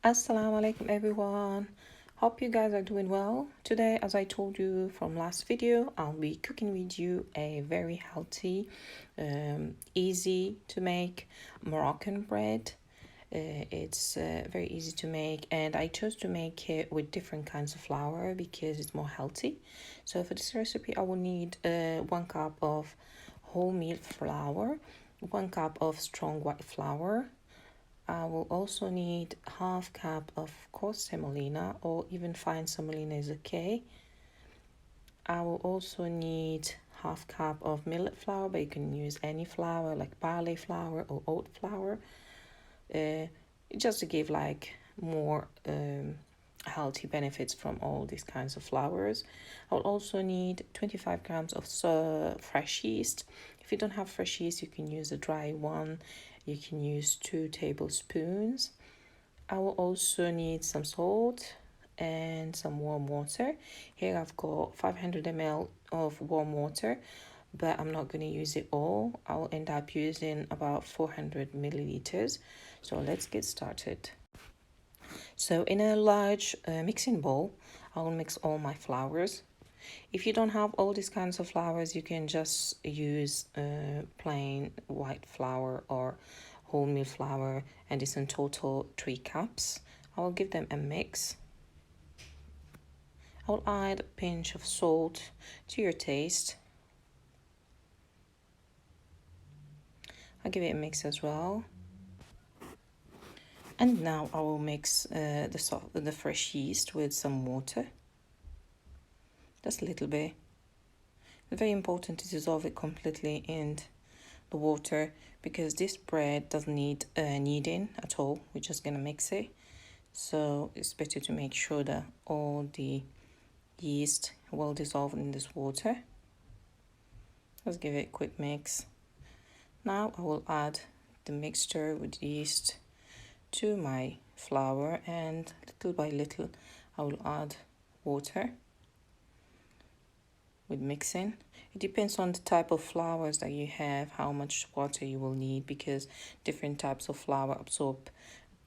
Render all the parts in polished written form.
Assalamu alaikum everyone. Hope you guys are doing well. Today, as I told you from last video, I'll be cooking with you a very healthy, easy to make Moroccan bread. It's very easy to make, and I chose to make it with different kinds of flour because it's more healthy. So for this recipe, I will need 1 cup of wholemeal flour, 1 cup of strong white flour. I will also need 1/2 cup of coarse semolina, or even fine semolina is okay. I will also need 1/2 cup of millet flour, but you can use any flour like barley flour or oat flour, just to give like more healthy benefits from all these kinds of flours. I'll also need 25 grams of fresh yeast. If you don't have fresh yeast, you can use a dry one. You can use 2 tablespoons. I will also need some salt and some warm water. Here I've got 500 ml of warm water, but I'm not going to use it all. I'll end up using about 400 milliliters. So let's get started. So in a large mixing bowl, I'll mix all my flours. If you don't have all these kinds of flours, you can just use plain white flour or wholemeal flour, and it's in total 3 cups. I'll give them a mix. I'll add a pinch of salt to your taste. I'll give it a mix as well. And now I will mix the fresh yeast with some water. Just a little bit. It's very important to dissolve it completely in the water because this bread doesn't need kneading at all. We're just gonna mix it. So it's better to make sure that all the yeast well dissolved in this water. Let's give it a quick mix. Now I will add the mixture with yeast to my flour, and little by little I will add water with mixing. It depends on the type of flours that you have, how much water you will need, because different types of flour absorb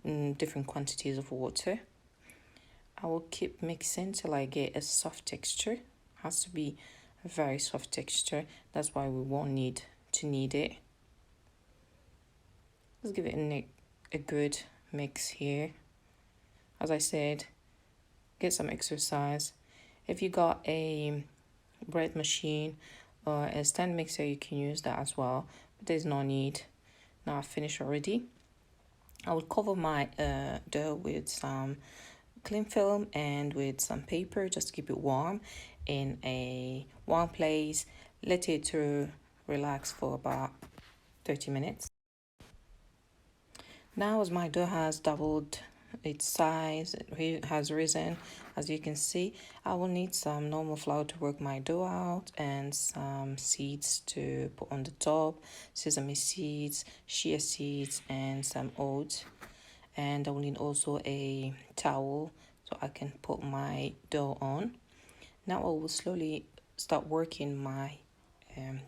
different quantities of water. I will keep mixing till I get a soft texture. It has to be a very soft texture. That's why we won't need to knead it. Let's give it a good mix here. As I said, get some exercise. If you got a bread machine or a stand mixer, you can use that as well, but there's no need. Now I've finished already. I will cover my dough with some cling film and with some paper just to keep it warm in a warm place. Let it relax for about 30 minutes. Now as my dough has doubled its size, it has risen, as you can see, I will need some normal flour to work my dough out and some seeds to put on the top, sesame seeds, chia seeds, and some oats. And I will need also a towel so I can put my dough on. Now I will slowly start working my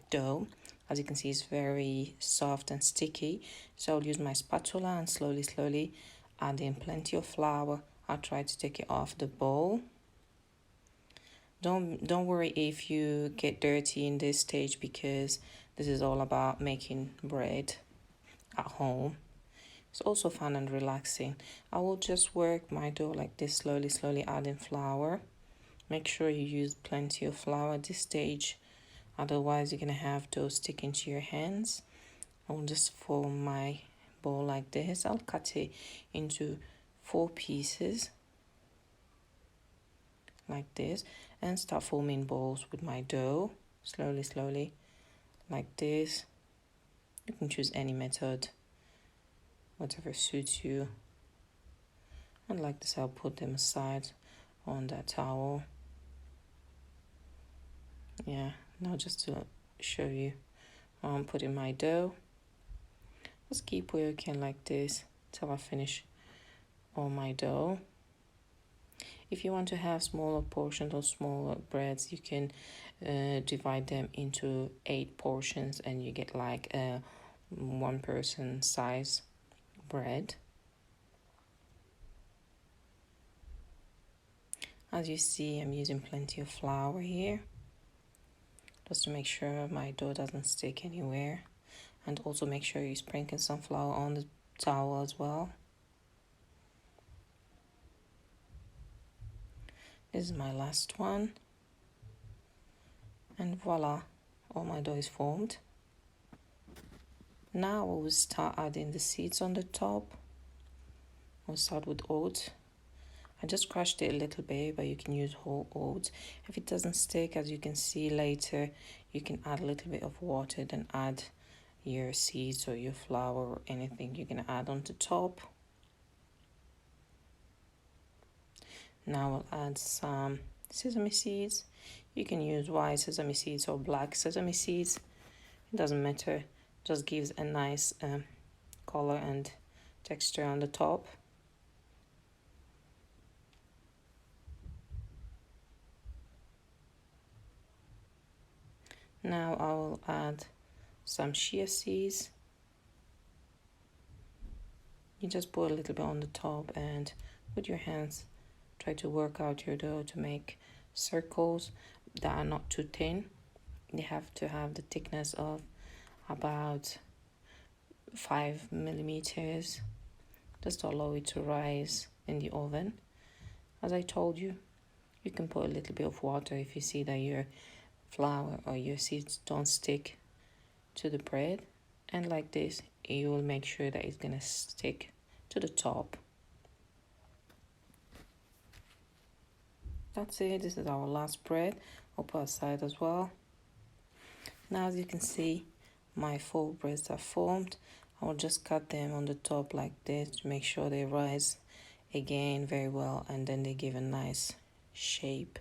dough. As you can see, it's very soft and sticky, so I'll use my spatula and slowly add in plenty of flour. I'll try to take it off the bowl. Don't worry if you get dirty in this stage, because this is all about making bread at home. It's also fun and relaxing. I will just work my dough like this, slowly adding flour. Make sure you use plenty of flour at this stage, otherwise you're gonna have dough sticking to your hands. I'll just form my bowl like this. I'll cut it into 4 pieces like this and start forming balls with my dough slowly like this. You can choose any method, whatever suits you. And like this, I'll put them aside on that towel. Yeah, now just to show you how I'm putting my dough. Just keep working like this till I finish all my dough. If you want to have smaller portions or smaller breads, you can divide them into 8 portions and you get like a 1-person size bread. As you see, I'm using plenty of flour here, just to make sure my dough doesn't stick anywhere. And also make sure you sprinkle some flour on the towel as well. This is my last one. And voila, all my dough is formed. Now I will start adding the seeds on the top. I'll start with oats. I just crushed it a little bit, but you can use whole oats. If it doesn't stick, as you can see later, you can add a little bit of water, then add your seeds or your flour or anything you're gonna add on the top. Now I'll add some sesame seeds. You can use white sesame seeds or black sesame seeds. It doesn't matter. Just gives a nice color and texture on the top. Now I will add some chia seeds. You just put a little bit on the top and with your hands try to work out your dough to make circles that are not too thin. They have to have the thickness of about 5 millimeters, just to allow it to rise in the oven. As I told you, you can put a little bit of water if you see that your flour or your seeds don't stick to the bread, and like this you will make sure that it's gonna stick to the top. That's it. This is our last bread. I'll put aside as well. Now as you can see, my 4 breads are formed. I will just cut them on the top like this to make sure they rise again very well, and then they give a nice shape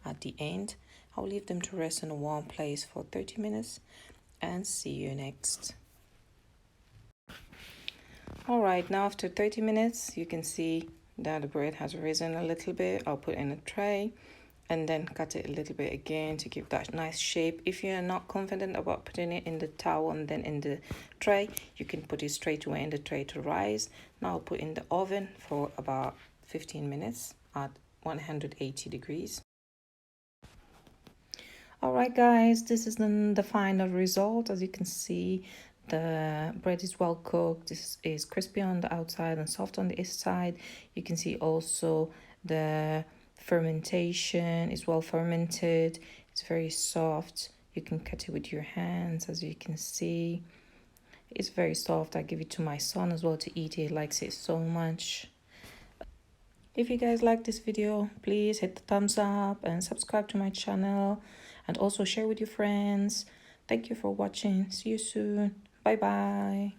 at the end. I'll leave them to rest in a warm place for 30 minutes and see you next. Alright, now after 30 minutes you can see that the bread has risen a little bit. I'll put in a tray and then cut it a little bit again to give that nice shape. If you're not confident about putting it in the towel and then in the tray, you can put it straight away in the tray to rise. Now I'll put in the oven for about 15 minutes at 180 degrees. Alright guys, this is the final result. As you can see, the bread is well cooked. This is crispy on the outside and soft on the inside. You can see also the fermentation is well fermented. It's very soft. You can cut it with your hands. As you can see, it's very soft. I give it to my son as well to eat. He likes it so much. If you guys like this video, please hit the thumbs up and subscribe to my channel, and also share with your friends. Thank you for watching. See you soon. Bye bye.